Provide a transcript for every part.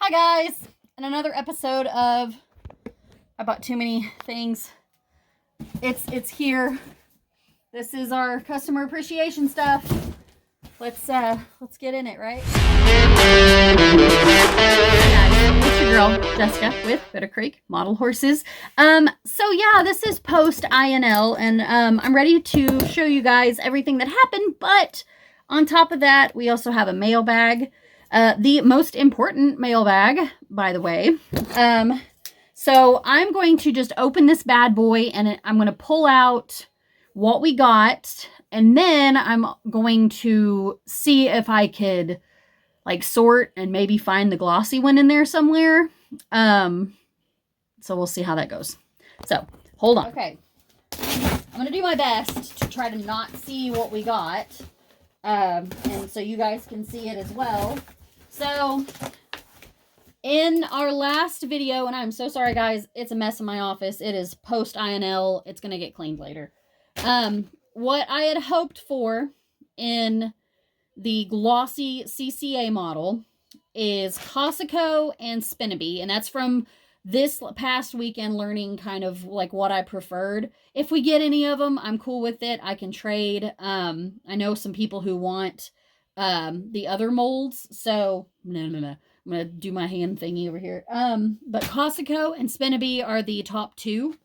Hi guys, and another episode of I bought too many things. It's here. This is our customer appreciation stuff. Let's get in it, right? It's your girl Jessica with Bitter Creek Model Horses. So yeah, this is post INL, and I'm ready to show you guys everything that happened. But on top of that, we also have a mailbag. The most important mailbag, by the way. So I'm going to just open this bad boy and I'm going to pull out what we got. And then I'm going to see if I could like sort and maybe find the glossy one in there somewhere. So we'll see how that goes. So hold on. Okay. I'm going to do my best to try to not see what we got. And so you guys can see it as well. So in our last video, and I'm so sorry guys, it's a mess in my office. It is post INL. It's going to get cleaned later. What I had hoped for in the glossy CCA model is Cosico and Spinnaby, and that's from this past weekend learning kind of like what I preferred. If we get any of them, I'm cool with it. I can trade. I know some people who want the other molds, so no. I'm gonna do my hand thingy over here. But Cosico and Spinnaby are the top two.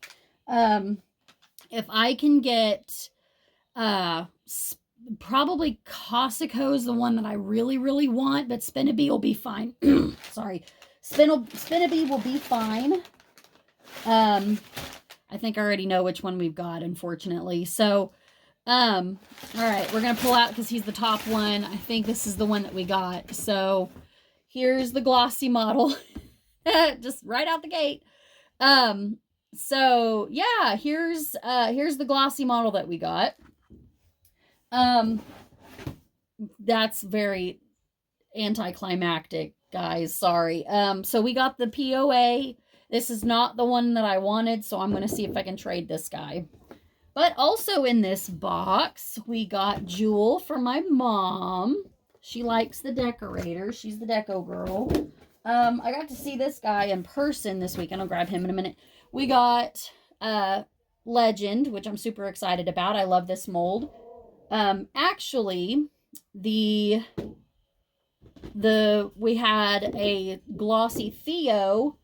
If I can get probably Cosico is the one that I really want, but Spinnaby will be fine. Sorry, Spinnaby will be fine. I think I already know which one we've got, unfortunately. So all right, we're gonna pull out because he's the top one. I think this is the one that we got. So here's the glossy model. Just right out the gate. So yeah, here's the glossy model that we got. That's very anticlimactic, guys. Sorry. So we got the POA. This is not the one that I wanted, so I'm going to see if I can trade this guy. But also in this box, we got Jewel for my mom. She likes the decorator. She's the deco girl. I got to see this guy in person this weekend. I'll grab him in a minute. We got Legend, which I'm super excited about. I love this mold. Actually, we had a glossy Theo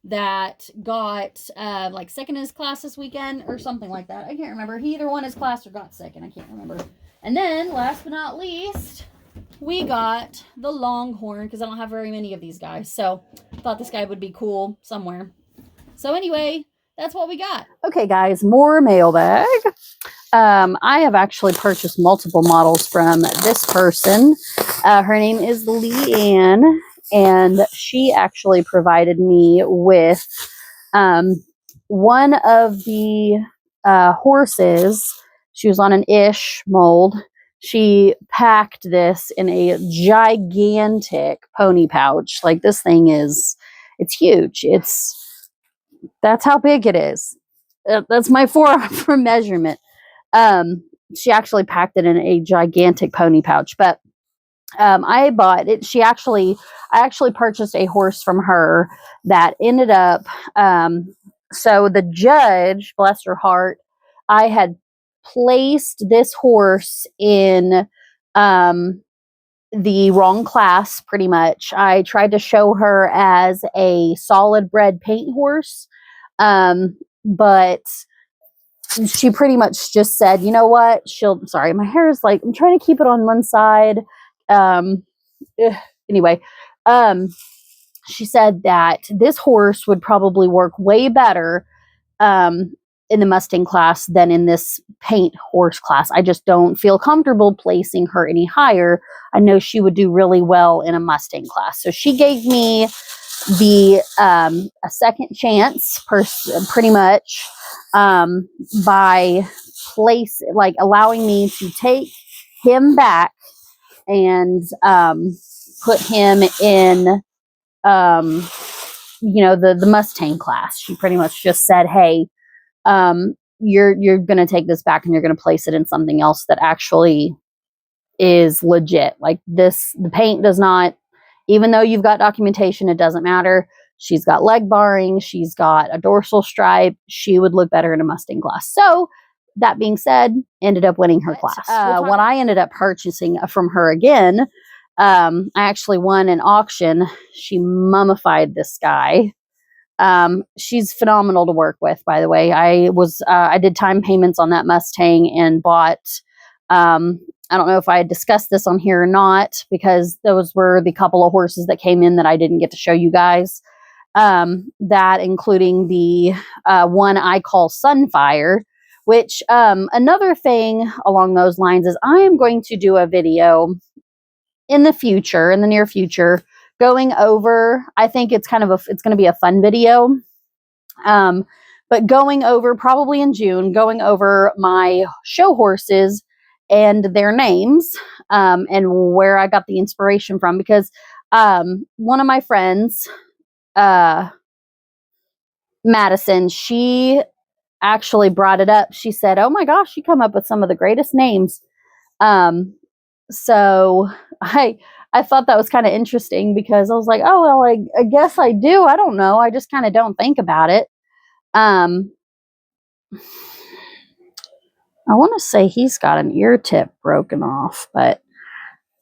that got like second in his class this weekend or something like that. I can't remember. He either won his class or got second. I can't remember. And then last but not least, we got the Longhorn because I don't have very many of these guys. So I thought this guy would be cool somewhere. So anyway, that's what we got. Okay, guys, more mailbag. I have actually purchased multiple models from this person. Her name is Leanne, and she actually provided me with one of the horses. She was on an ish mold. She packed this in a gigantic pony pouch. Like this thing it's huge. That's how big it is. That's my forearm for measurement. She actually packed it in a gigantic pony pouch, but I bought it. I actually purchased a horse from her that ended up, so the judge, bless her heart, I had placed this horse in, the wrong class pretty much. I tried to show her as a solid bred paint horse, but she pretty much just said, you know what, sorry, my hair is like, I'm trying to keep it on one side. Anyway, she said that this horse would probably work way better, in the Mustang class than in this paint horse class. I just don't feel comfortable placing her any higher. I know she would do really well in a Mustang class. So she gave me a second chance, pretty much, by allowing me to take him back and put him in the Mustang class. She pretty much just said, hey, you're going to take this back and you're going to place it in something else that actually is legit. Like this, the paint does not Even though you've got documentation, it doesn't matter. She's got leg barring. She's got a dorsal stripe. She would look better in a Mustang class. So that being said, ended up winning her class. What I ended up purchasing from her again, I actually won an auction. She mummified this guy. She's phenomenal to work with, by the way. I did time payments on that Mustang and bought, I don't know if I had discussed this on here or not, because those were the couple of horses that came in that I didn't get to show you guys. That including the one I call Sunfire, which another thing along those lines is I am going to do a video in the near future, going over, I think it's going to be a fun video. But going over, probably in June, going over my show horses and their names, and where I got the inspiration from, because one of my friends, Madison, she actually brought it up. She said, "Oh my gosh, you come up with some of the greatest names." So I thought that was kind of interesting, because I was like, oh, well, I guess I do. I don't know. I just kind of don't think about it. I want to say he's got an ear tip broken off, but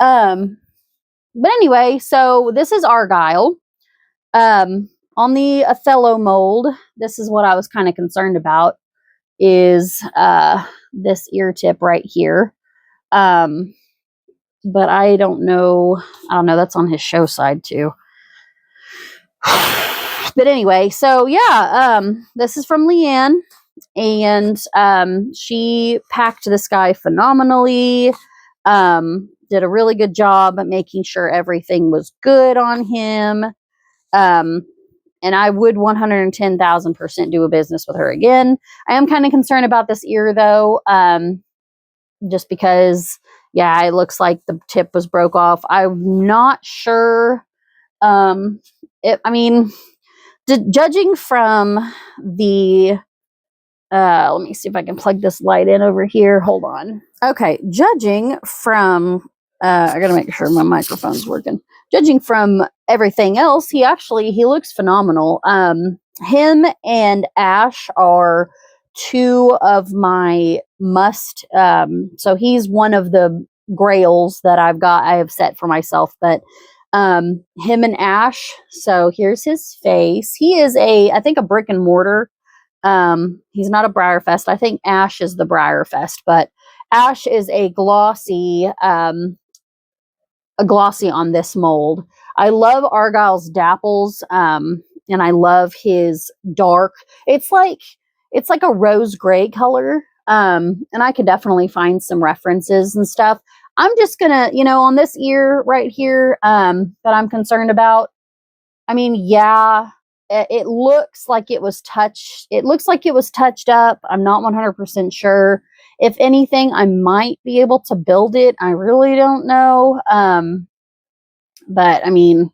anyway, so this is Argyle. On the Othello mold, this is what I was kind of concerned about, is this ear tip right here. But I don't know. That's on his show side too. But anyway, so yeah, this is from Leanne, and she packed this guy phenomenally. Did a really good job at making sure everything was good on him. And I would 110,000% do a business with her again. I am kind of concerned about this ear though, just because, yeah, it looks like the tip was broke off. I'm not sure. Judging from the, let me see if I can plug this light in over here. Hold on. Okay. Judging from, I got to make sure my microphone's working. Judging from everything else, he looks phenomenal. Him and Ash are two of my must. So he's one of the grails that I have set for myself, but him and Ash. So here's his face. He is I think a brick and mortar. He's not a Breyerfest. I think Ash is the Breyerfest, but Ash is a glossy on this mold. I love Argyle's dapples, and I love his dark. It's like a rose gray color, and I could definitely find some references and stuff. I'm just gonna, on this ear right here, that I'm concerned about. I mean, yeah, it looks like it was touched. It looks like it was touched up. I'm not 100% sure. If anything, I might be able to build it. I really don't know. But I mean,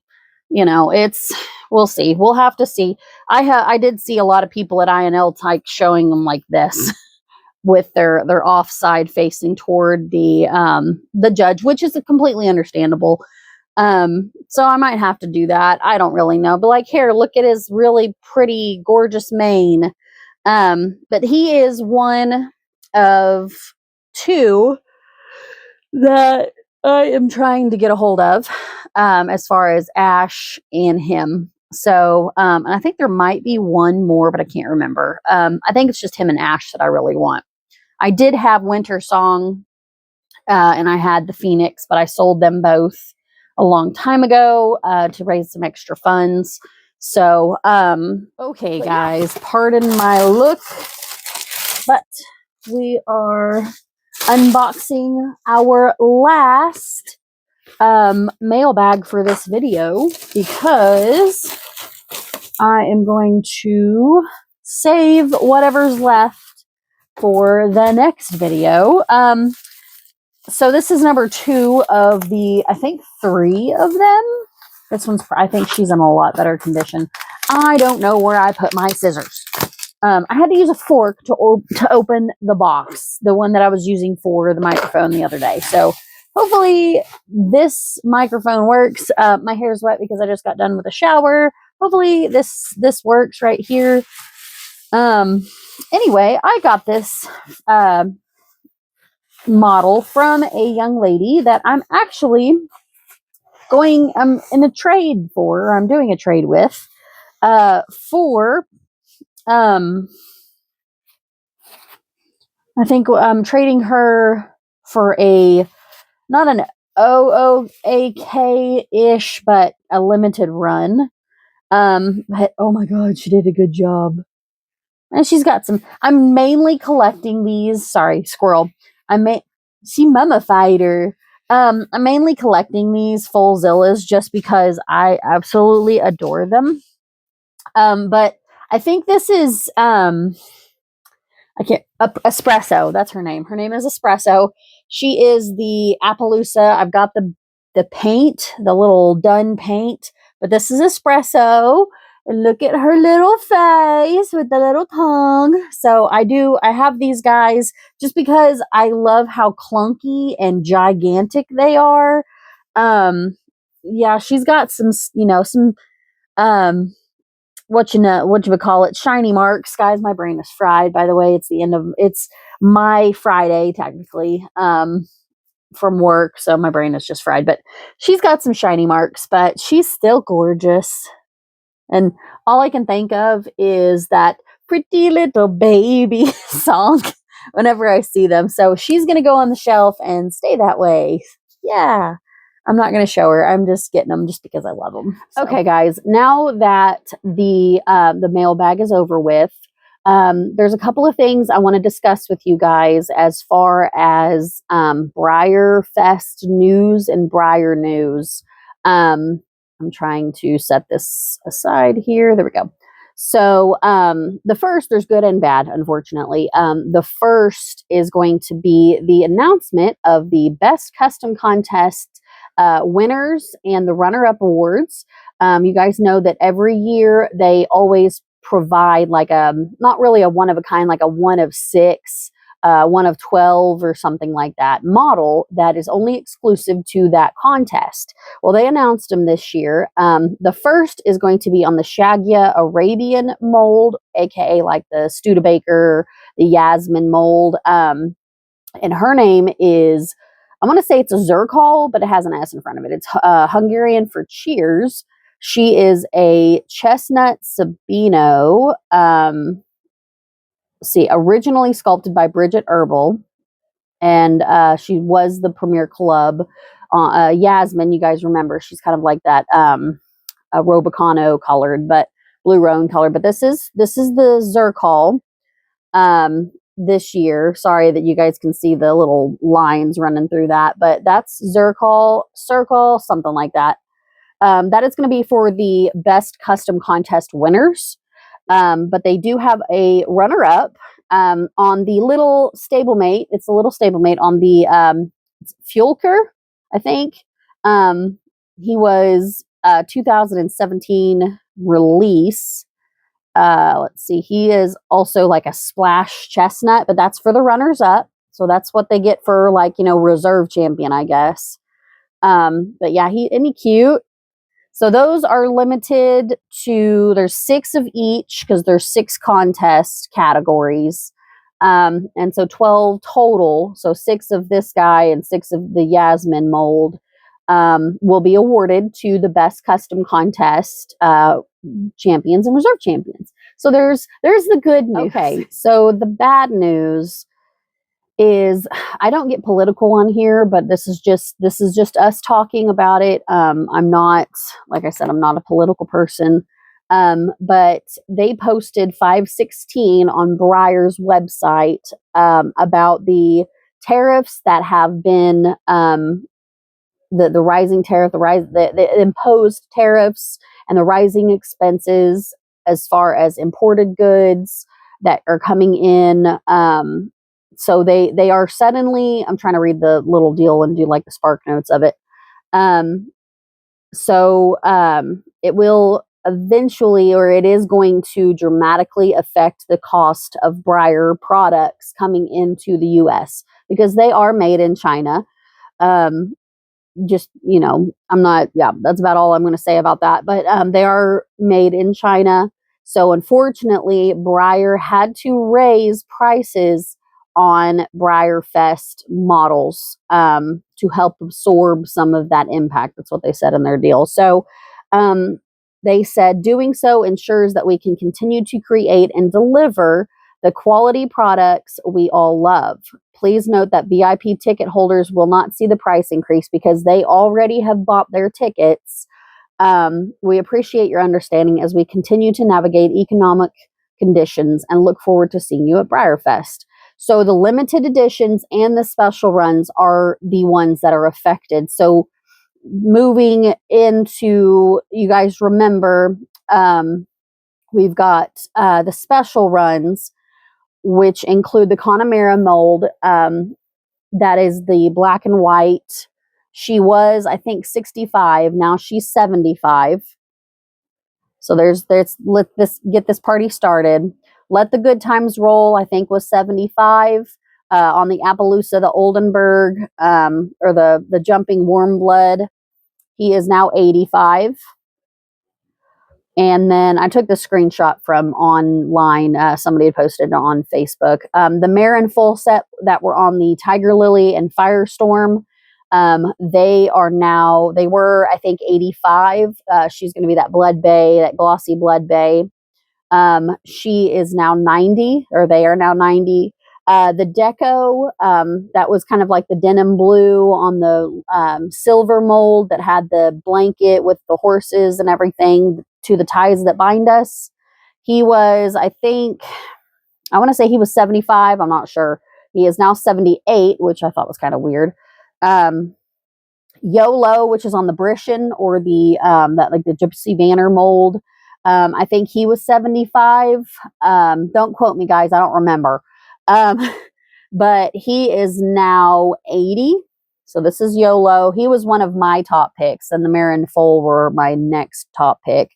we'll see. We'll have to see. I did see a lot of people at INL type showing them like this with their offside facing toward the judge, which is completely understandable. So I might have to do that. I don't really know, but like, here, look at his really pretty, gorgeous mane. But he is one of two that I am trying to get a hold of, as far as Ash and him. So, and I think there might be one more, but I can't remember. I think it's just him and Ash that I really want. I did have Winter Song, and I had the Phoenix, but I sold them both a long time ago, to raise some extra funds. So, okay, guys, pardon my look, but we are unboxing our last mailbag for this video, because I am going to save whatever's left for the next video. So this is number 2 of the, I think, 3 of them. This one's, I think she's in a lot better condition. I don't know where I put my scissors. I had to use a fork to open the box, the one that I was using for the microphone the other day. So hopefully this microphone works. My hair is wet because I just got done with a shower. Hopefully this works right here. Anyway, I got this model from a young lady that I'm actually going in a trade for, or I'm doing a trade with, for I think I'm trading her for a, not an OOAK-ish, but a limited run. But oh my god, she did a good job. And she's got some, I'm mainly collecting these, sorry, squirrel. She mummified her. I'm mainly collecting these Fullzillas just because I absolutely adore them. But I think this is, I can't, Espresso. That's her name. Her name is Espresso. She is the Appaloosa. I've got the paint, the little done paint, but this is Espresso. And look at her little face with the little tongue. So I have these guys just because I love how clunky and gigantic they are. Yeah, she's got some, what you call it, shiny marks. Guys, my brain is fried, by the way. It's my Friday technically, from work, so my brain is just fried. But she's got some shiny marks, but she's still gorgeous. And all I can think of is that pretty little baby song whenever I see them. So she's gonna go on the shelf and stay that way. Yeah. I'm not going to show her. I'm just getting them just because I love them. So. Okay, guys. Now that the mailbag is over with, there's a couple of things I want to discuss with you guys as far as Breyer Fest news and Breyer news. I'm trying to set this aside here. There we go. So the first, there's good and bad, unfortunately. The first is going to be the announcement of the Best Custom Contest winners and the runner-up awards. You guys know that every year they always provide like not really a one-of-a-kind, like a one of 6, one of 12 or something like that model that is only exclusive to that contest. Well, they announced them this year. The first is going to be on the Shagya Arabian mold, aka like the Studebaker, the Yasmin mold. And her name is, I want to say it's a Zircol, but it has an S in front of it. It's Hungarian for cheers. She is a chestnut Sabino. Originally sculpted by Bridget Herbal, and she was the Premier Club. Yasmin, you guys remember, she's kind of like that Robicano colored, but blue roan color. But this is the Zircol. This year. Sorry that you guys can see the little lines running through that, but that's Zircol, Circle, something like that. That is going to be for the Best Custom Contest winners. But they do have a runner-up on the little stablemate. It's a little stablemate on the Fjolker, I think. He was 2017 release. Let's see, he is also like a splash chestnut, but that's for the runners up. So that's what they get for, like, reserve champion, I guess. But yeah, he cute. So those are limited to, there's 6 of each because there's 6 contest categories. And so 12 total. So 6 of this guy and 6 of the Yasmin mold will be awarded to the Best Custom Contest champions and reserve champions. So there's the good news. Okay, so the bad news is, I don't get political on here, but this is just us talking about it. I'm not, like I said, I'm not a political person. But they posted 5/16 on Breyer's website about the tariffs that have been the rising tariff, the imposed tariffs and the rising expenses as far as imported goods that are coming in. So they are suddenly, I'm trying to read the little deal and do like the spark notes of it. It will eventually, or it is going to dramatically affect the cost of Breyer products coming into the US because they are made in China. Just, that's about all I'm going to say about that. But they are made in China. So unfortunately, Breyer had to raise prices on Breyer Fest models to help absorb some of that impact. That's what they said in their deal. So they said doing so ensures that we can continue to create and deliver the quality products we all love. Please note that VIP ticket holders will not see the price increase because they already have bought their tickets. We appreciate your understanding as we continue to navigate economic conditions and look forward to seeing you at BreyerFest. So the limited editions and the special runs are the ones that are affected. So moving into, you guys remember, we've got the special runs, which include the Connemara mold. That is the black and white. She was, I think, 65. Now she's 75. So there's get this party started. Let the Good Times Roll, I think, was 75. On the Appaloosa, the Oldenburg, or the Jumping Warm Blood, he is now 85. And then I took the screenshot from online. Somebody had posted it on Facebook. The Marin full set that were on the Tiger Lily and Firestorm, they were, I think, 85. She's going to be that Blood Bay, that glossy Blood Bay. She is now 90, or they are now 90. The deco, that was kind of like the denim blue on the silver mold that had the blanket with the horses and everything to the ties that bind us. He was, I want to say he was 75. I'm not sure. He is now 78, which I thought was kind of weird. YOLO, which is on the Brishan, or the that like the Gypsy Banner mold. I think he was 75. Don't quote me, guys. I don't remember. But he is now 80. So this is YOLO. He was one of my top picks, and the Marin Foal were my next top pick.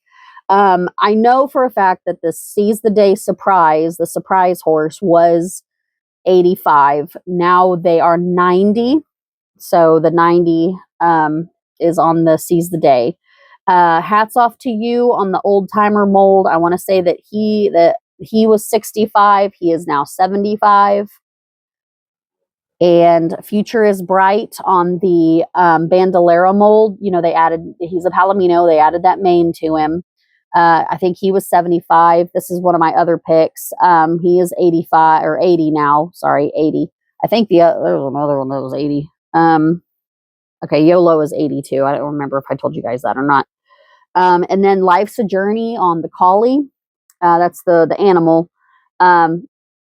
I know for a fact that the Seize the Day Surprise, the surprise horse, was 85. Now they are 90. So the 90 is on the Seize the Day. Hats off to you on the Old Timer mold. I want to say that he was 65. He is now 75. And Future is Bright on the Bandolero mold. He's a Palomino. They added that mane to him. I think he was 75. This is one of my other picks. He is 85 or 80 now. Sorry, 80. I think there was another one that was 80. Okay, YOLO is 82. I don't remember if I told you guys that or not. And then Life's a Journey on the Collie. That's the animal. I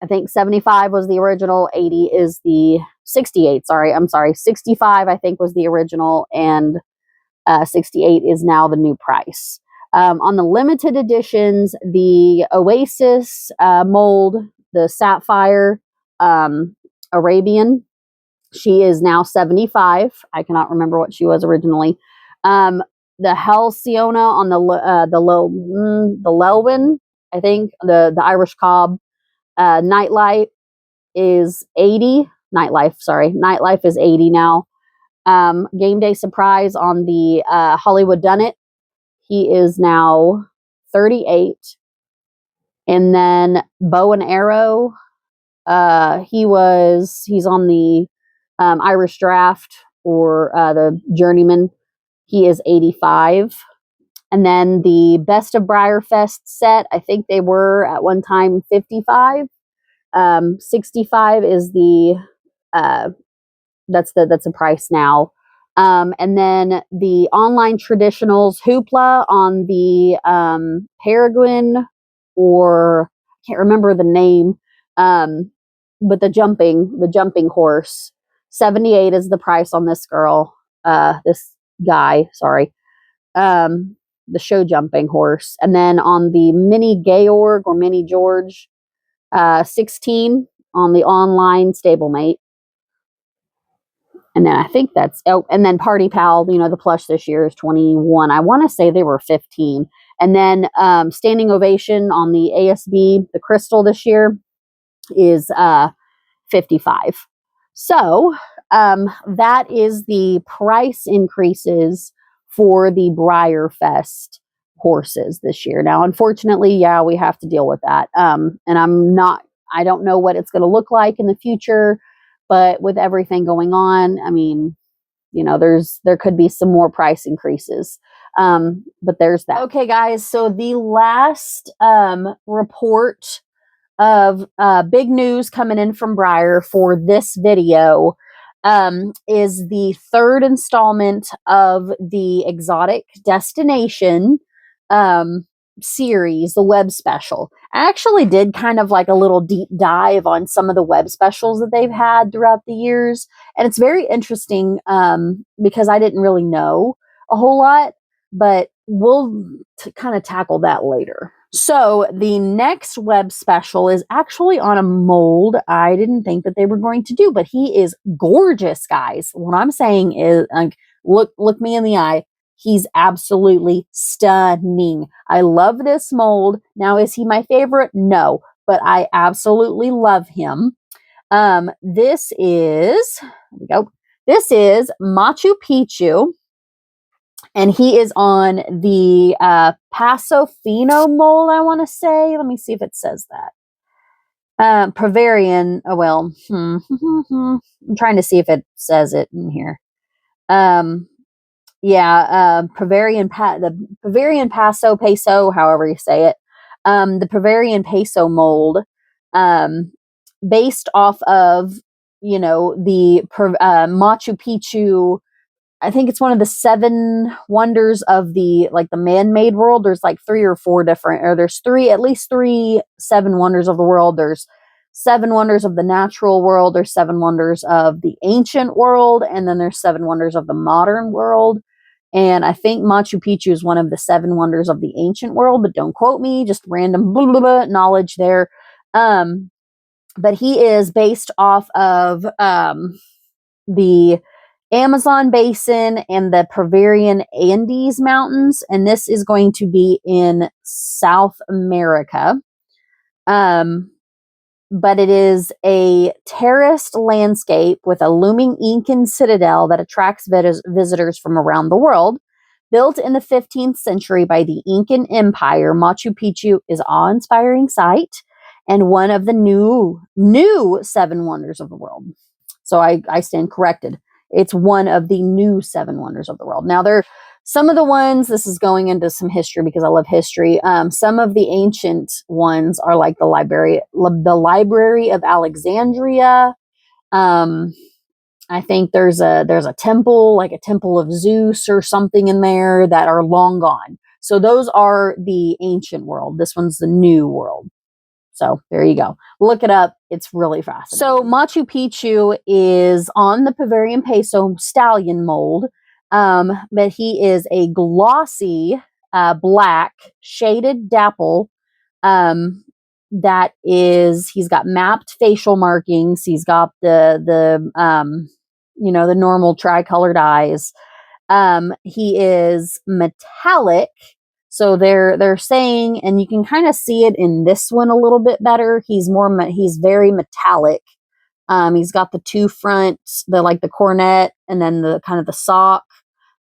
think 75 was the original. 80 is the 68. I'm sorry. 65, I think, was the original, and 68 is now the new price. On the limited editions, the Oasis mold, the Sapphire Arabian, she is now 75. I cannot remember what she was originally. The Halcyona on the Lelwyn, I think, the Irish Cob. Nightlife is 80. Nightlife is 80 now. Game Day Surprise on the Hollywood Dunnett. He is now 38. And then Bow and Arrow. He's on the Irish Draft, or the Journeyman. He is 85. And then the Best of BreyerFest set, I think they were at one time 55. 65 is that's the price now. And then the online traditionals, Hoopla on the Peregrine, or I can't remember the name, but the jumping horse, 78 is the price on this guy, sorry. The show jumping horse. And then on the Mini Georg or Mini George, 16 on the online stablemate. And then I think and then Party Pal, the plush this year is 21. I want to say they were 15. And then Standing Ovation on the ASB, the crystal this year, is 55. So that is the price increases for the Breyer Fest horses this year. Now, unfortunately, yeah, we have to deal with that. And I don't know what it's going to look like in the future, but with everything going on, I mean, there could be some more price increases. But there's that. Okay, guys. So the last report of big news coming in from Breyer for this video is the third installment of the Exotic Destination series, the web special. I actually did kind of like a little deep dive on some of the web specials that they've had throughout the years. And it's very interesting because I didn't really know a whole lot, but we'll kind of tackle that later. So the next web special is actually on a mold I didn't think that they were going to do, but he is gorgeous, guys. What I'm saying is, like, look me in the eye. He's absolutely stunning. I love this mold. Now, is he my favorite? No, but I absolutely love him. This is, here we go. This is Machu Picchu. And he is on the Paso Fino mold, I want to say. Let me see if it says that. Bavarian, oh well. I'm trying to see if it says it in here. The Bavarian Peso, however you say it. The Bavarian Peso mold, based off of, the Machu Picchu. I think it's one of the 7 wonders of the man-made world. There's like 3 or 4 different, or there's at least 3 7 wonders of the world. There's 7 wonders of the natural world. There's 7 wonders of the ancient world. And then there's 7 wonders of the modern world. And I think Machu Picchu is one of the 7 wonders of the ancient world, but don't quote me, just random blah, blah, blah, knowledge there. But he is based off of the Amazon basin and the Bavarian Andes mountains, and this is going to be in South America. But it is a terraced landscape with a looming Incan citadel that attracts visitors from around the world. Built in the 15th century by the Incan Empire, Machu Picchu is an awe-inspiring sight and one of the new 7 wonders of the world. So I stand corrected. It's one of the new 7 wonders of the world. Now, some of the ones, this is going into some history because I love history. Some of the ancient ones are like the Library of Alexandria. I think there's a temple, like a temple of Zeus or something in there that are long gone. So those are the ancient world. This one's the new world. So there you go. Look it up. It's really fascinating. So Machu Picchu is on the Bavarian Peso stallion mold, but he is a glossy black shaded dapple. He's got mapped facial markings. He's got the normal tricolored eyes. He is metallic. So they're saying, and you can kind of see it in this one a little bit better. He's very metallic. He's got the 2 fronts, the cornet, and then the kind of the sock.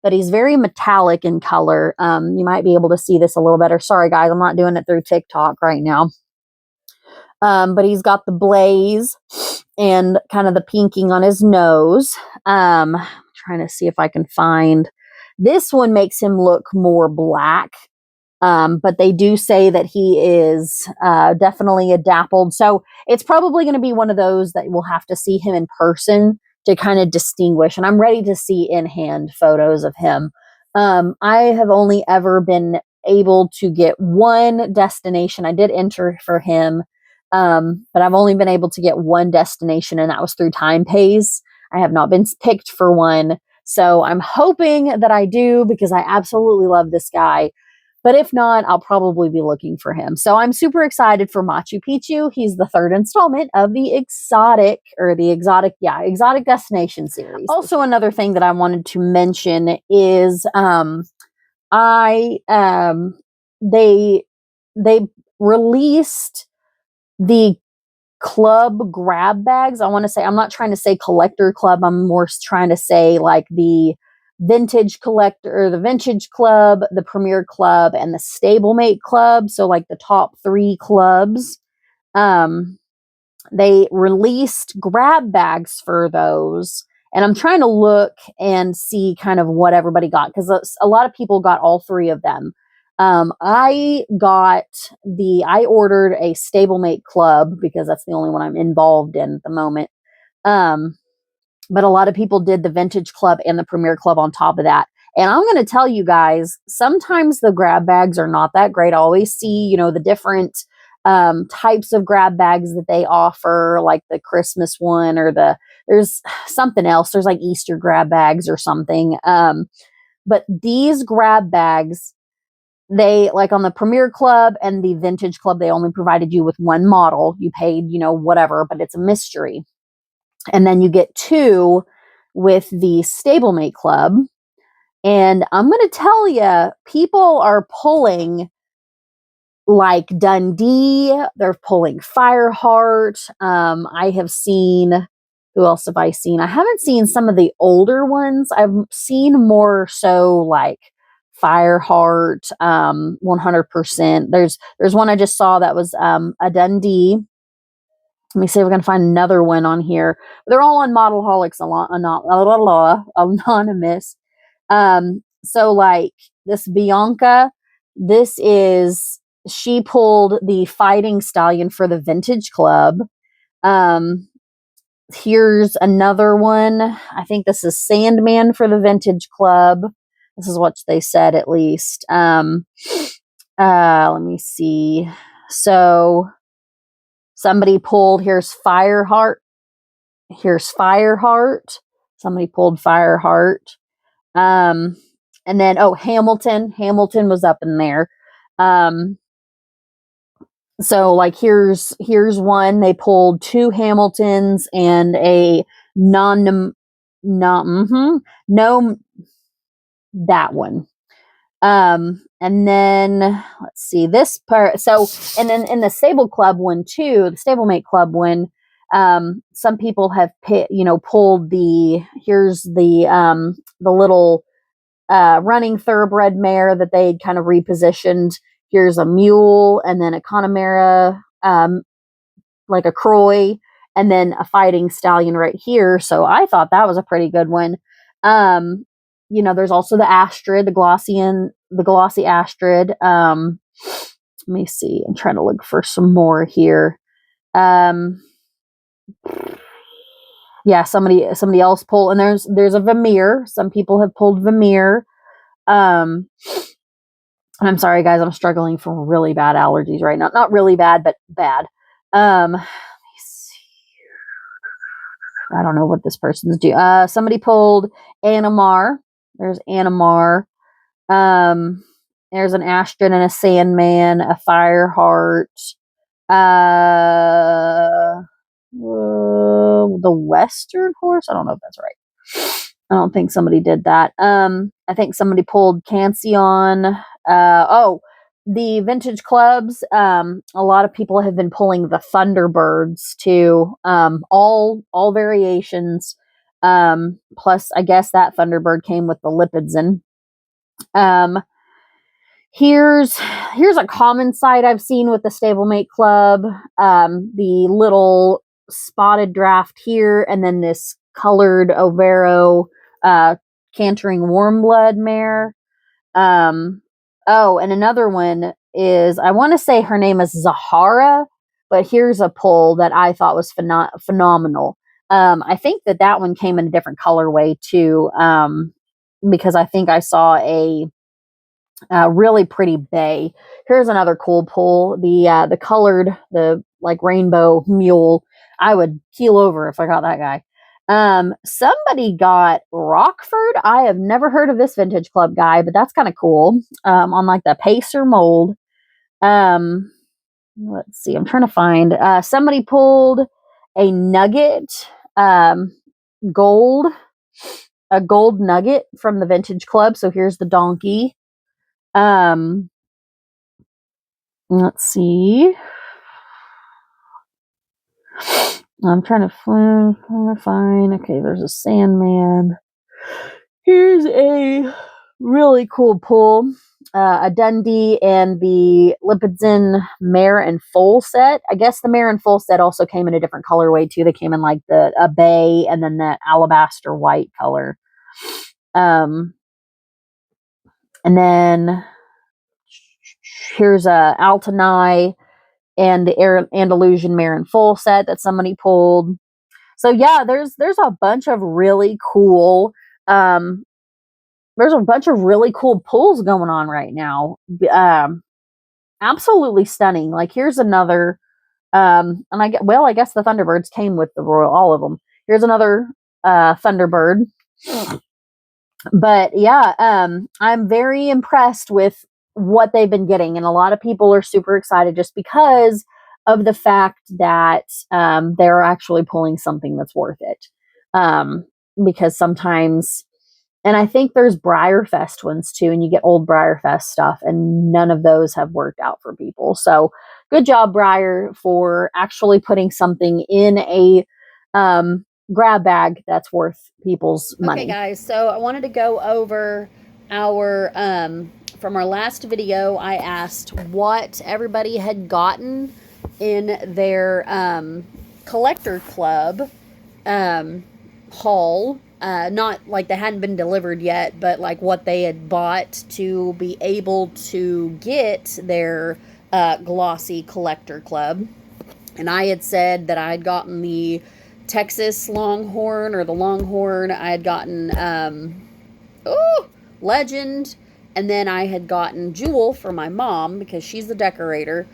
But he's very metallic in color. You might be able to see this a little better. Sorry, guys, I'm not doing it through TikTok right now. But he's got the blaze and kind of the pinking on his nose. Trying to see if I can find. This one makes him look more black. But they do say that he is definitely a dappled. So it's probably going to be one of those that we'll have to see him in person to kind of distinguish. And I'm ready to see in-hand photos of him. I have only ever been able to get one destination. I did enter for him, but I've only been able to get one destination, and that was through Time Pays. I have not been picked for one. So I'm hoping that I do because I absolutely love this guy. But if not, I'll probably be looking for him. So I'm super excited for Machu Picchu. He's the 3rd installment of the Exotic Destination series. Also, another thing that I wanted to mention is they released the club grab bags. I want to say, I'm not trying to say collector club. I'm more trying to say like the vintage collector, the vintage club, the premier club, and the stablemate club. So like the top 3 clubs. They released grab bags for those. And I'm trying to look and see kind of what everybody got, because a lot of people got all 3 of them. I ordered a stablemate club because that's the only one I'm involved in at the moment. But a lot of people did the vintage club and the premier club on top of that. And I'm going to tell you guys, sometimes the grab bags are not that great. I always see, the different types of grab bags that they offer, like the Christmas one, or there's something else. There's like Easter grab bags or something. But these grab bags, they, like on the Premier Club and the Vintage Club, they only provided you with 1 model. You paid, whatever, but it's a mystery. And then you get 2 with the Stablemate Club. And I'm going to tell you, people are pulling like Dundee. They're pulling Fireheart. I have seen, who else have I seen? I haven't seen some of the older ones. I've seen more so like Fireheart, 100%. There's one I just saw that was a Dundee. Let me see if we can find another one on here. They're all on Modelholics Anonymous. So like this Bianca, she pulled the Fighting Stallion for the Vintage Club. Here's another one. I think this is Sandman for the Vintage Club. This is what they said, at least. Let me see. So somebody pulled, here's Fireheart. Somebody pulled Fireheart. And then, Hamilton. Hamilton was up in there. So like here's one. They pulled 2 Hamiltons and a no, that one. And then let's see this part. So, and then in the Stable Club one too, the Stablemate Club one, some people have pulled here's the little running thoroughbred mare that they'd kind of repositioned. Here's a mule, and then a Connemara, like a Croy, and then a Fighting Stallion right here. So I thought that was a pretty good one. There's also the Astrid, the glossy Astrid. Let me see. I'm trying to look for some more here. Yeah, somebody else pulled, and there's a Vermeer. Some people have pulled Vermeer. I'm sorry, guys. I'm struggling from really bad allergies right now. Not really bad, but bad. Let me see. I don't know what this person's doing. Somebody pulled Animar. There's Animar. There's an Astrid and a Sandman, a Fireheart. The Western Horse. I don't know if that's right. I don't think somebody did that. I think somebody pulled Cancion. The Vintage Clubs. A lot of people have been pulling the Thunderbirds too. All variations. Plus, I guess that Thunderbird came with the lipids in. Here's a common sight I've seen with the Stablemate Club. The little spotted draft here, and then this colored Overo cantering Warmblood mare. And another one is, I want to say her name is Zahara, but here's a pull that I thought was phenomenal. I think that one came in a different colorway too, because I think I saw a really pretty bay. Here's another cool pull. The colored, the like rainbow mule. I would keel over if I got that guy. Somebody got Rockford. I have never heard of this Vintage Club guy, but that's kind of cool. On like the Pacer mold. Let's see. I'm trying to find. Somebody pulled a nugget, gold, a gold nugget from the Vintage Club. So here's the donkey. Let's see. I'm trying to find. Okay, there's a Sandman. Here's a really cool pull. A Dundee and the Lipidzin Mare and Foal set. I guess the Mare and Foal set also came in a different colorway too. They came in like a bay and then that alabaster white color. And then here's a Altanai and the Andalusian Mare and Foal set that somebody pulled. So yeah, there's a bunch of really cool pulls going on right now. Absolutely stunning. Like here's another and I guess the Thunderbirds came with the Royal, all of them. Here's another Thunderbird. But yeah, I'm very impressed with what they've been getting, and a lot of people are super excited just because of the fact that they're actually pulling something that's worth it. Because sometimes, and I think there's Breyerfest ones too, and you get old Breyerfest stuff, and none of those have worked out for people. So good job, Breyer, for actually putting something in a grab bag that's worth people's money. Okay, guys, so I wanted to go over our from our last video. I asked what everybody had gotten in their collector club haul. Not like they hadn't been delivered yet, but like what they had bought to be able to get their glossy collector club. And I had said that I had gotten the Texas Longhorn or the Longhorn. I had gotten Legend, and then I had gotten Jewel for my mom because she's the decorator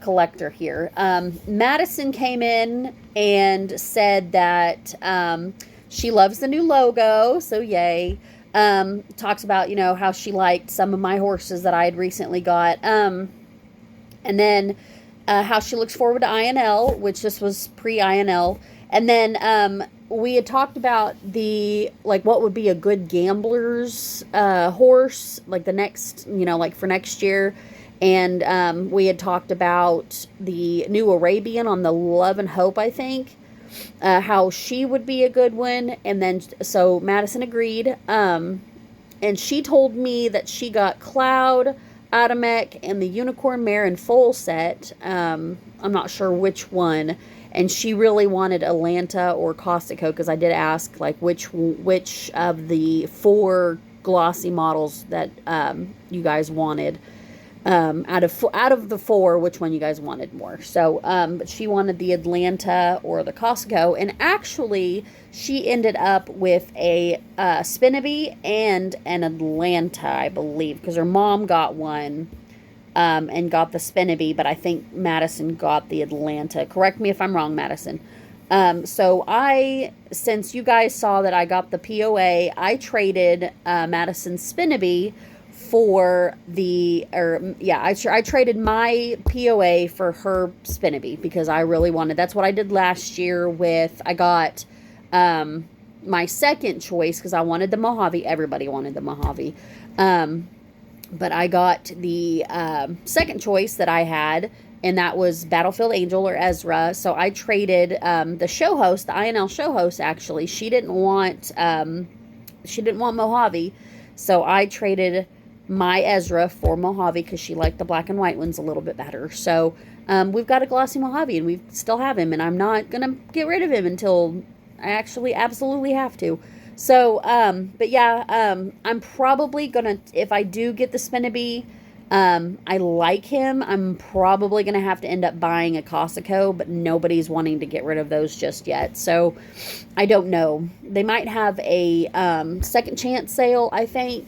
collector here. Madison came in and said that she loves the new logo, so yay. Talks about, you know, how she liked some of my horses that I had recently got. And then how she looks forward to INL, which this was pre-INL. And then we had talked about the, like, what would be a good gambler's horse, like the next, you know, like for next year. And we had talked about the new Arabian on the Love and Hope, I think, how she would be a good one. And then, so Madison agreed. And she told me that she got Cloud, Adamek, and the Unicorn Mare and Foal set. I'm not sure which one. And she really wanted Atlanta or Costico, because I did ask, like, which of the 4 glossy models that you guys wanted. Out of the 4, which one you guys wanted more. So, but she wanted the Atlanta or the Costco, and actually, she ended up with a Spinnaby and an Atlanta, I believe, because her mom got one and got the Spinnaby, but I think Madison got the Atlanta. Correct me if I'm wrong, Madison. So since you guys saw that I got the POA, I traded Madison's Spinnaby for I traded my POA for her Spinnaby because I really wanted. That's what I did last year with. I got my second choice because I wanted the Mojave. Everybody wanted the Mojave, but I got the second choice that I had, and that was Battlefield Angel or Ezra. So I traded the show host, the INL show host. Actually, she didn't want Mojave, so I traded my Ezra for Mojave because she liked the black and white ones a little bit better. So we've got a glossy Mojave, and we still have him, and I'm not gonna get rid of him until I actually absolutely have to. So but yeah, I'm probably gonna, if I do get the Spinnaby, I like him, I'm probably gonna have to end up buying a Costico, but nobody's wanting to get rid of those just yet. So I don't know. They might have a second chance sale, I think.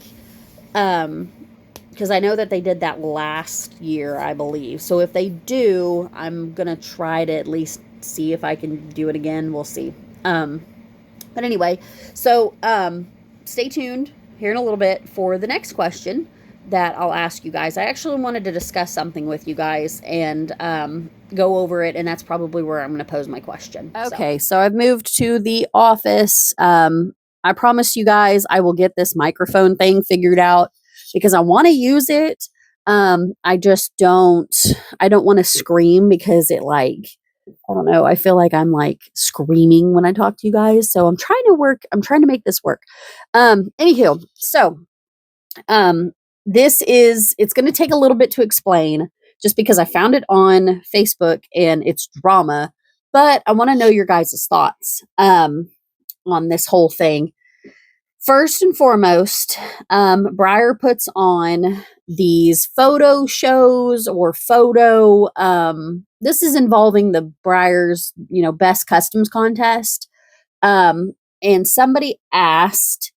Because I know that they did that last year, I believe. So if they do, I'm going to try to at least see if I can do it again. We'll see. But anyway, so stay tuned here in a little bit for the next question that I'll ask you guys. I actually wanted to discuss something with you guys and go over it, and that's probably where I'm going to pose my question. Okay, so I've moved to the office. I promise you guys I will get this microphone thing figured out because I want to use it. I just don't want to scream because it, like, I don't know. I feel like I'm like screaming when I talk to you guys. So I'm trying to make this work. Anywho, so it's going to take a little bit to explain just because I found it on Facebook and it's drama, but I want to know your guys' thoughts on this whole thing. First and foremost, Breyer puts on these photo shows or this is involving the Breyer's, best customs contest. And somebody asked,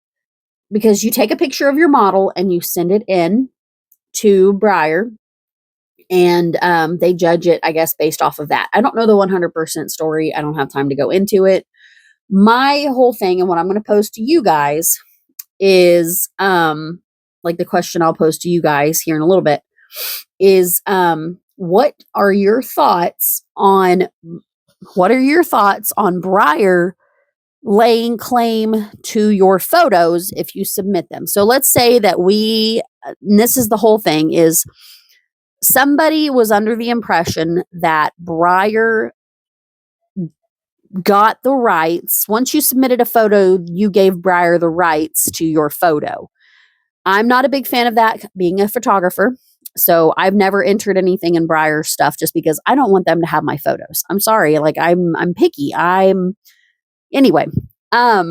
because you take a picture of your model and you send it in to Breyer, and they judge it, I guess, based off of that. I don't know the 100% story. I don't have time to go into it. My whole thing, and what I'm going to pose to you guys is like the question I'll pose to you guys here in a little bit is what are your thoughts on Breyer laying claim to your photos if you submit them? So let's say that and this is the whole thing, is somebody was under the impression that Breyer got the rights. Once you submitted a photo, you gave Breyer the rights to your photo. I'm not a big fan of that, being a photographer. So I've never entered anything in Breyer stuff just because I don't want them to have my photos. I'm sorry. Like I'm picky. Anyway. I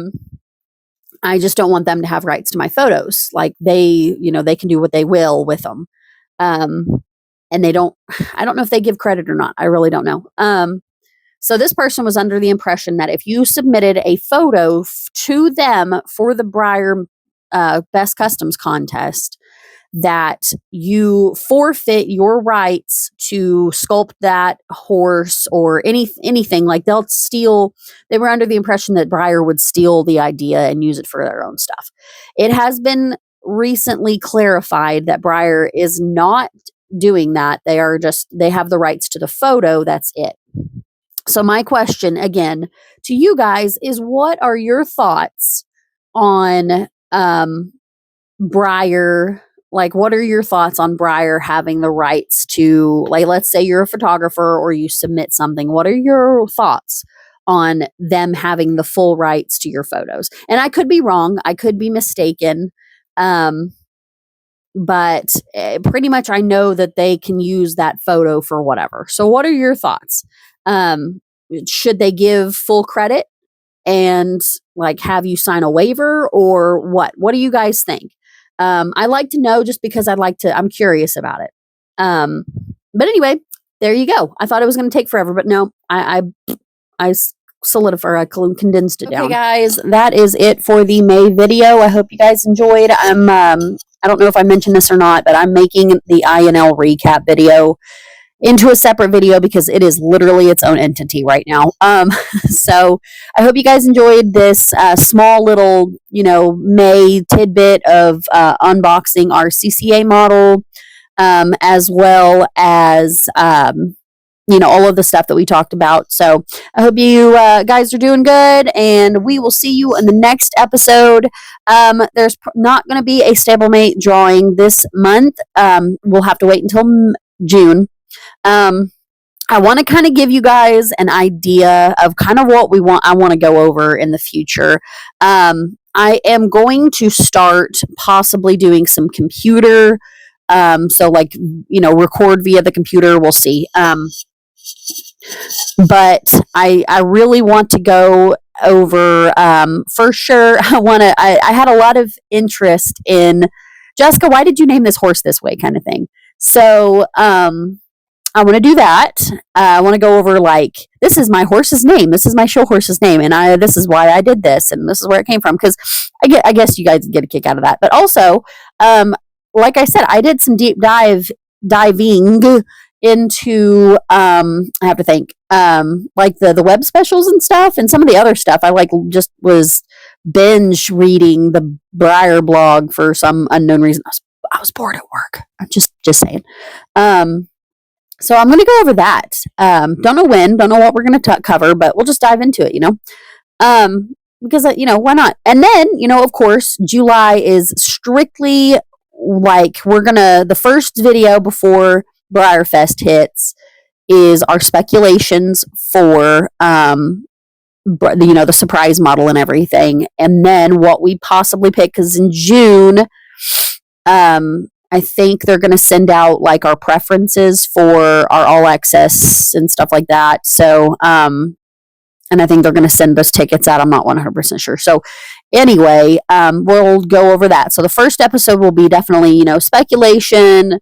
just don't want them to have rights to my photos. Like they can do what they will with them. And I don't know if they give credit or not. I really don't know. So this person was under the impression that if you submitted a photo to them for the Breyer Best Customs contest, that you forfeit your rights to sculpt that horse or anything. Like they were under the impression that Breyer would steal the idea and use it for their own stuff. It has been recently clarified that Breyer is not doing that. They have the rights to the photo. That's it. So my question again to you guys is, what are your thoughts on Breyer? Like, what are your thoughts on Breyer having the rights to, like, let's say you're a photographer or you submit something. What are your thoughts on them having the full rights to your photos? And I could be wrong. I could be mistaken. But pretty much I know that they can use that photo for whatever. So what are your thoughts? Should they give full credit and like have you sign a waiver or what? What do you guys think? I like to know just because I'm curious about it. But anyway, there you go. I thought it was going to take forever, but no, I condensed it down. Okay, guys, that is it for the May video. I hope you guys enjoyed. I don't know if I mentioned this or not, but I'm making the INL recap video into a separate video because it is literally its own entity right now. So I hope you guys enjoyed this small little, May tidbit of unboxing our CCA model, as well as, all of the stuff that we talked about. So I hope you guys are doing good, and we will see you in the next episode. There's not going to be a stablemate drawing this month. We'll have to wait until June. I want to kind of give you guys an idea of kind of what I want to go over in the future. I am going to start possibly doing some computer, so like, record via the computer. We'll see. But I really want to go over, for sure. I had a lot of interest in, Jessica, why did you name this horse this way, kind of thing. So, I want to do that. I want to go over, like, this is my horse's name. This is my show horse's name. And this is why I did this. And this is where it came from. Because I guess you guys get a kick out of that. But also, like I said, I did some deep diving into, I have to think, like the web specials and stuff. And some of the other stuff. I just was binge reading the Breyer blog for some unknown reason. I was bored at work. I'm just saying. So I'm going to go over that. Don't know when, don't know what we're going to cover, but we'll just dive into it, because, why not? And then, of course, July is strictly like, the first video before Breyer Fest hits is our speculations for the surprise model and everything, and then what we possibly pick, because in June I think they're going to send out like our preferences for our all access and stuff like that. So and I think they're going to send those tickets out. I'm not 100% sure. So anyway, we'll go over that. So the first episode will be definitely, speculation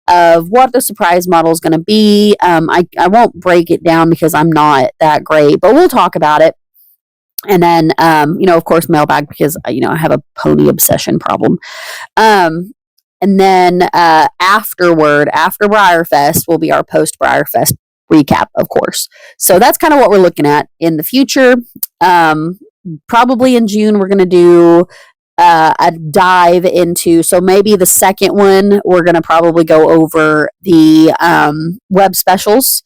of what the surprise model is going to be. I won't break it down because I'm not that great, but we'll talk about it. And then, of course, mailbag, because, I have a pony obsession problem. And then after BreyerFest will be our post BreyerFest recap, of course. So that's kind of what we're looking at in the future. Probably in June, we're going to do a dive into, so maybe the second one, we're going to probably go over the web specials.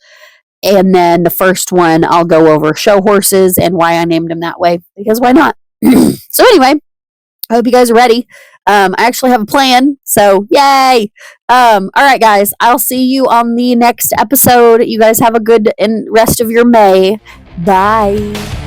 And then the first one, I'll go over show horses and why I named them that way, because why not? So anyway, I hope you guys are ready. I actually have a plan, so yay! All right, guys, I'll see you on the next episode. You guys have a good rest of your May. Bye.